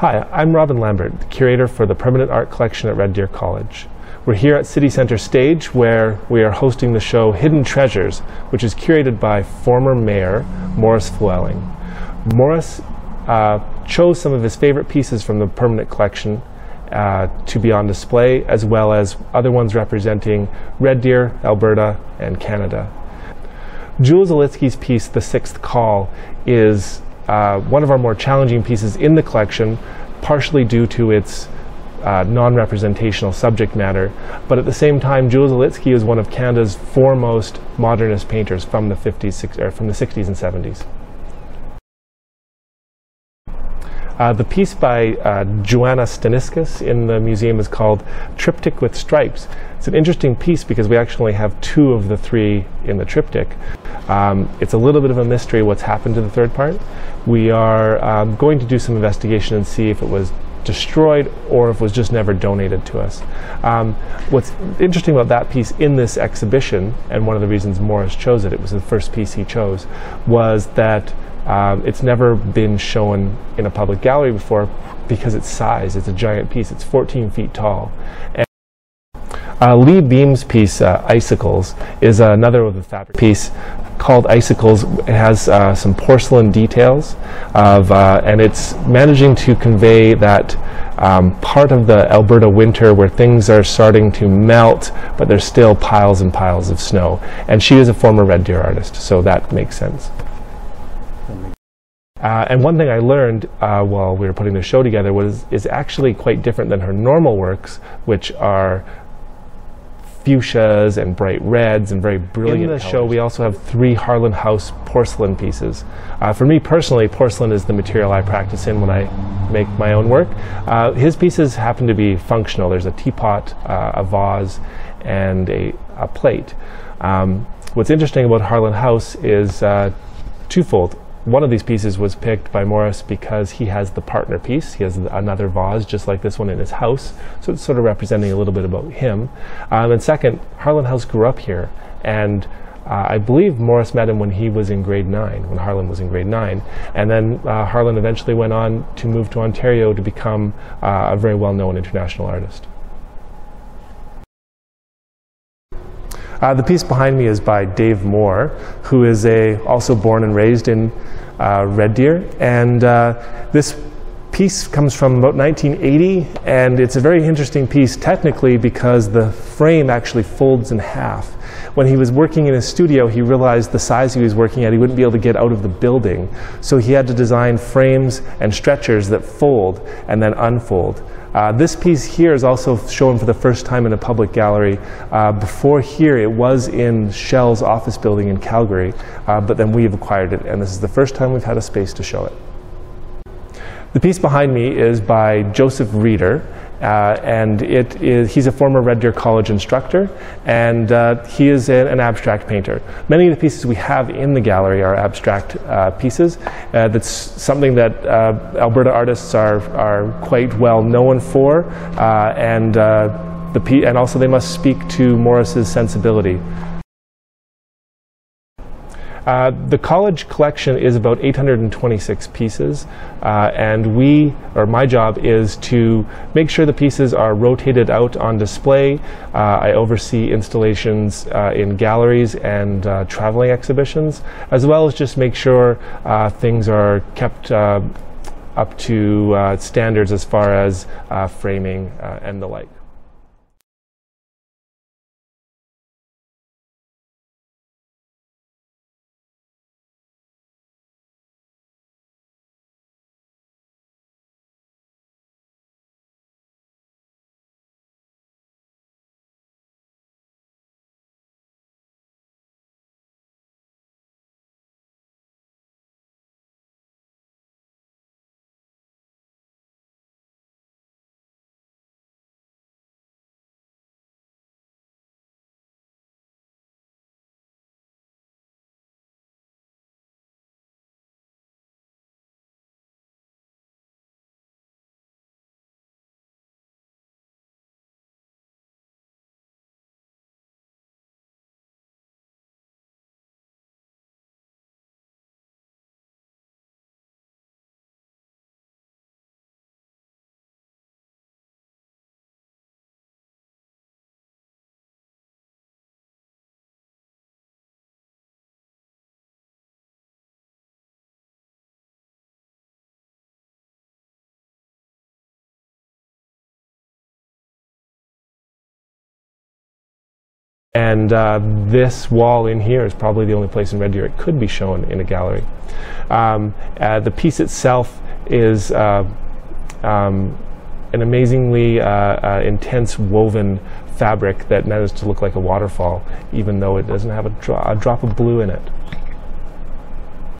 Hi, I'm Robin Lambert, the curator for the Permanent Art Collection at Red Deer College. We're here at City Centre Stage where we are hosting the show Hidden Treasures, which is curated by former Mayor Maurice Flewwelling. Maurice chose some of his favorite pieces from the permanent collection to be on display, as well as other ones representing Red Deer, Alberta, and Canada. Jules Olitsky's piece, The Sixth Call, is one of our more challenging pieces in the collection, partially due to its non-representational subject matter, but at the same time Jules Olitsky is one of Canada's foremost modernist painters from the 60s and 70s. The piece by Joanna Staniskas in the museum is called Triptych with Stripes. It's an interesting piece because we actually have two of the three in the triptych. It's a little bit of a mystery what's happened to the third part. We are going to do some investigation and see if it was destroyed or if it was just never donated to us. What's interesting about that piece in this exhibition, and one of the reasons Maurice chose it, it was the first piece he chose, was that it's never been shown in a public gallery before because its size. It's a giant piece. It's 14 feet tall. And Lee Beam's piece, Icicles, is another of the fabric piece called Icicles. It has some porcelain details and it's managing to convey that part of the Alberta winter where things are starting to melt, but there's still piles and piles of snow. And she is a former Red Deer artist, so that makes sense. And one thing I learned while we were putting the show together is actually quite different than her normal works, which are fuchsias and bright reds and very brilliant colors. In the show we also have 3 Harlan House porcelain pieces. For me personally, porcelain is the material I practice in when I make my own work. His pieces happen to be functional. There's a teapot, a vase, and a plate. What's interesting about Harlan House is twofold. One of these pieces was picked by Maurice because he has the partner piece. He has another vase just like this one in his house, so it's sort of representing a little bit about him. And second, Harlan House grew up here, and I believe Maurice met him when he was in grade 9, when Harlan was in grade 9, and then Harlan eventually went on to move to Ontario to become a very well-known international artist. The piece behind me is by Dave Moore, who is also born and raised in Red Deer, and this piece comes from about 1980, and it's a very interesting piece technically because the frame actually folds in half. When he was working in his studio, he realized the size he was working at, he wouldn't be able to get out of the building, so he had to design frames and stretchers that fold and then unfold. This piece here is also shown for the first time in a public gallery. Before here it was in Shell's office building in Calgary, but then we've acquired it, and this is the first time we've had a space to show it. The piece behind me is by Joseph Reeder, and he's a former Red Deer College instructor, and he is an abstract painter. Many of the pieces we have in the gallery are abstract pieces. That's something that Alberta artists are quite well known for, and also they must speak to Maurice's sensibility. The college collection is about 826 pieces, and my job is to make sure the pieces are rotated out on display. I oversee installations in galleries and traveling exhibitions, as well as just make sure things are kept up to standards as far as framing and the like. And this wall in here is probably the only place in Red Deer it could be shown in a gallery. The piece itself is an amazingly intense woven fabric that manages to look like a waterfall, even though it doesn't have a drop of blue in it.